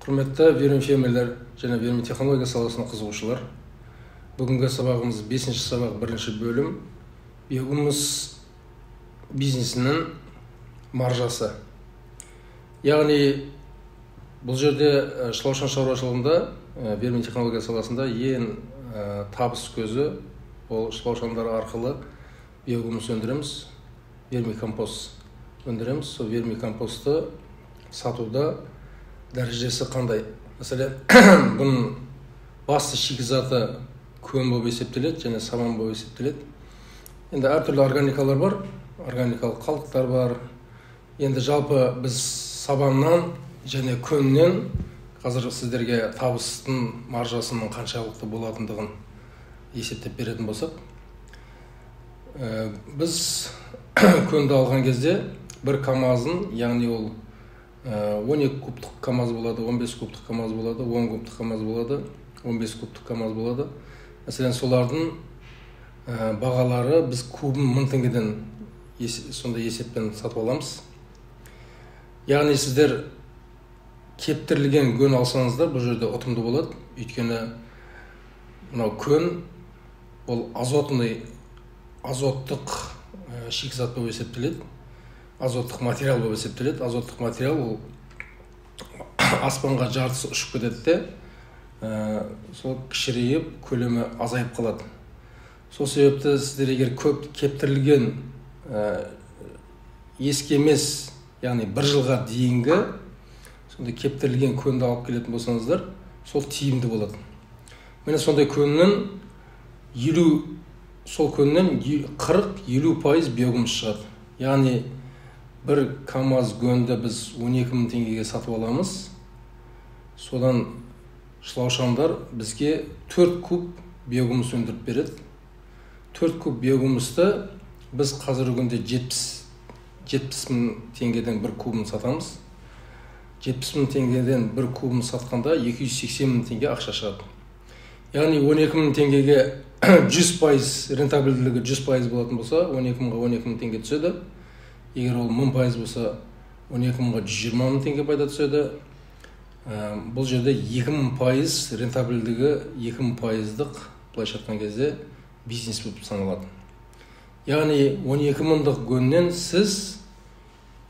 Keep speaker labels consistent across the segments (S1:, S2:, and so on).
S1: Құрметті вермифермерлер және вермитехнология саласына қызығушылар. Бүгінгі сабағымыз 5-ші сабақ 1-ші бөлім биогумус бизнесінің маржасы. Яғни бұл жерде шылаушан шаруашылығында вермитехнология саласында ең табыс көзі ол шылаушандар арқылы биогумус өндіреміз, вермикомпост өндіреміз. Сол вермикомпостты сатуда дәрежесі қандай? Мәселен, бұның басты шикізаты көң болып есептеледі және сабан болып есептеледі. Енді әртүрлі органикалар бар, органикалық қалдықтар бар. Енді жалпы біз сабаннан және көңнен қазір сіздерге табыстың маржасының қаншалықты болатындығын есептеп беретін болсақ, біз көңді алған кезде бір камазын, яғни ол 12 кубтық камаз болады, 15 кубтық камаз болады, 10 кубтық камаз болады, 15 кубтық камаз болады. Мәселен, солардың бағалары біз кубын 1000 теңгеден сондай есеппен сатып аламыз. Яғни сіздер кептірілген көн алсаңыздар, бұл жерде ұтымды болады. Өйткені мынау көн ол азоттық шикізат болып есептеледі. Азоттық материал болып есептеледі. Азоттық материал ол аспанға жартысы ұшып кетеді де, сол кішірейіп, көлемі азайып қалады. Сол себепті сіздер егер көп кептірілген ескі емес, яғни 1 жылға дейінгі сондай кептірілген көнді алып келетін болсаңыздар, сол тиімді болады. Міне сондай көннен 40-50% биогумус шығады. Яғни бір камаз көнді біз 12 000 теңгеге сатып аламыз. Содан шылаушандар бізге 4 куб биогумус өндіріп береді. 4 куб биогумусты біз қазіргі күнде 70 000 теңгеден бір кубын сатамыз. 70 000 теңгеден бір кубын сатқанда 280 000 теңге ақша шығады. Яғни 12 000 теңгеге 100% рентабельділігі 100% болатын болса, 12 000-ға 12 000 теңге түседі. Егер ол 1000% болса, 12 000-ға 120 000 теңге пайда түседі. Бұл жерде 2000% рентабельдігі 2000%-дық былайша айтқан кезде бизнес болып саналады. Яғни 12 000-дық көннен сіз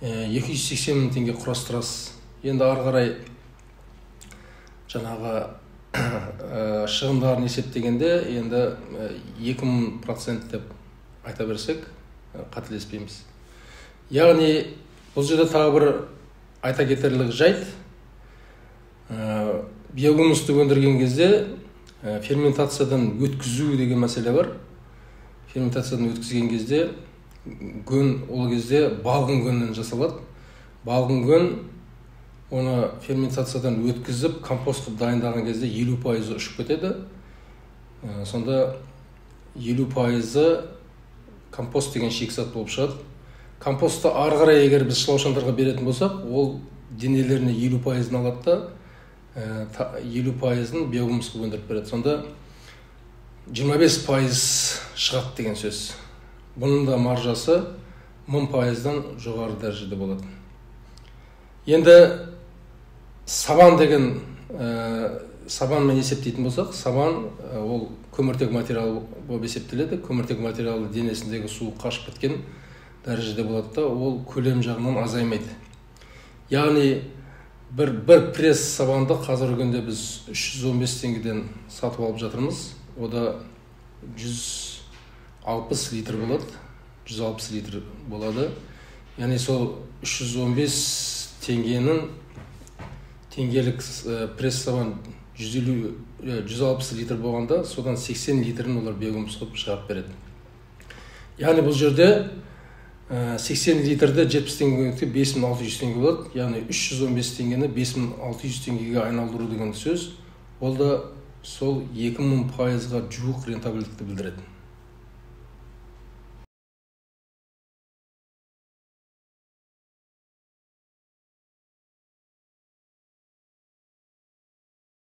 S1: 280 000 теңге құрастырасыз. Енді ары қарай жаңағы шығындарын есептегенде енді 2000% деп айта берсек қателеспейміз. Яғни бұл жерде тағы бір айта кетерлік жайт, биогумусты өндірген кезде ферментациядан өткізу деген мәселе бар. Ферментациядан өткізген кезде көн ол кезде балғын көннен жасалады. Балғын көн оны ферментациядан өткізіп компост қылып дайындаған кезде 50% ұшып кетеді. Сонда 50% компост деген шикізат болып шығады. Компостты ары қарай егер біз шылаушандарға беретін болсақ, ол денелеріне 50%-ын алады да 50%-ын биогумусқа өндіріп береді. Сонда 25% шығады деген сөз. Бұның да маржасы 1000%-дан жоғары дәрежеде болады. Енді сабан деген сабанмен есептейтін болсақ, сабан ол көміртек материал болып есептеледі. Көміртек материалы денесіндегі суы қашып кеткен дәрежеде болады да, ол көлем жағынан азаймайды. Яғни бір пресс сабанды қазіргі күнде біз 315 теңгеден сатып алып жатырмыз. Ода 160 литр болады. 160 литр болады. Яғни сол 315 теңгелік пресс сабан 160 литр болғанда, содан 80 литрін олар биогумус қылып шығарып береді. Яғни бұл жерде 80 литрді 70 теңгеге 5600 теңге болады. Яғни 315 теңгені 5600 теңгеге айналдыру деген сөз. Ол да сол 2000%-ға жуық рентабельдікті білдіреді.